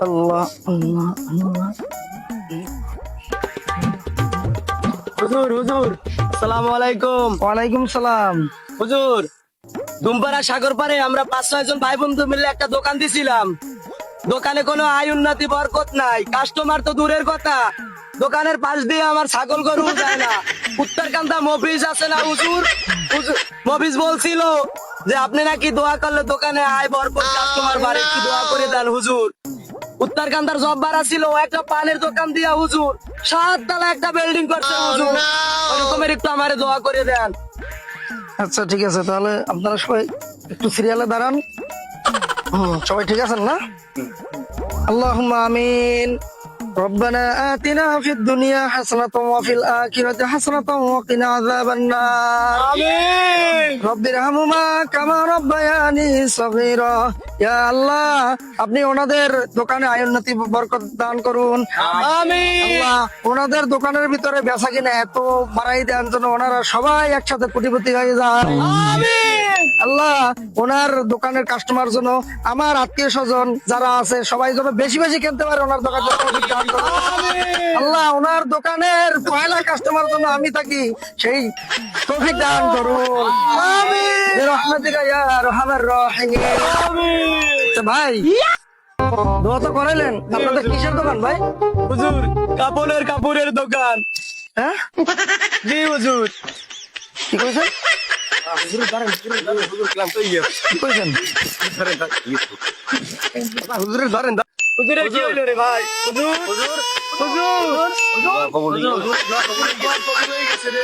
আল্লাহ আল্লাহ আল্লাহ। হুজুর হুজুর আসসালামু আলাইকুম। ওয়ালাইকুম সালাম। হুজুর, দুমপাড়া সাগর পারে আমরা 5-6 জন ভাই বন্ধু মিলে একটা দোকান দিছিলাম। দোকানে কোনো আয় উন্নতি বরকত নাই, কাস্টমার তো দূরের কথা, দোকানের পাশ দিয়ে আমার ছাগল গরু যায় না। উত্তরকান্দা মফিজ আছে না হুজুর, মফিজ বলছিল যে আপনি নাকি দোয়া করলে দোকানে আয় বরকত, কাস্টমার বাড়ে, একটু দোয়া করে দেন হুজুর। উত্তরকান্দার জব্বার ছিল, ও একটা পানের দোকান দিয়া হুজুর 7 তলা একটা বিল্ডিং করছে হুজুর, ওরকমের একটু আমারে দোয়া করে দেন। আচ্ছা ঠিক আছে, তাহলে আপনারা সবাই একটু সিরিয়ালে দাঁড়ান। সবাই ঠিক আছেন না? আল্লাহুম্মা আমিন। ربنا آتنا في الدنيا حسنة وفي الآخرة حسنة وقنا عذاب النار আমিন رب ارحمهما كما ربياني صغيرا। ইয়া আল্লাহ, আপনি ওনাদের দোকানে আয় উন্নতি বরকত দান করুন। আমিন আল্লাহ, ওনাদের দোকানের ভিতরে বেচা কিনা এত বাড়াই দেন যেন ওনারা সবাই একসাথে কোটিপতি হয়ে যায়। আমিন আল্লাহ, ওনার দোকানের কাস্টমার জন্য, আমার আত্মীয় স্বজন যারা আছে সবাই যেন বেশি বেশি কিনতে পারে ওনার দোকান থেকে। দান করুন। আল্লাহ, ওনার দোকানের পয়লা কাস্টমার জন্য আমি থাকি, সেই তৌফিক দান করুন। বিরহমাতিকা ইয়া আরহামার রাহিমিন। আচ্ছা ভাই, দোয়া তো করাইলেন, আপনাদের কিসের দোকান ভাই? হুজুর, কাপড়ের দোকান। হ্যাঁ, জি হুজুর। কি করেছেন? হুজুর ক্লান্ত হয়ে গেছে। কি করেছেন? হুজুরের ধরেন। হুজুরের কি হইলো রে ভাই? হুজুর হুজুর হুজুর হুজুর হুজুর হুজুর হয়ে গেছে রে।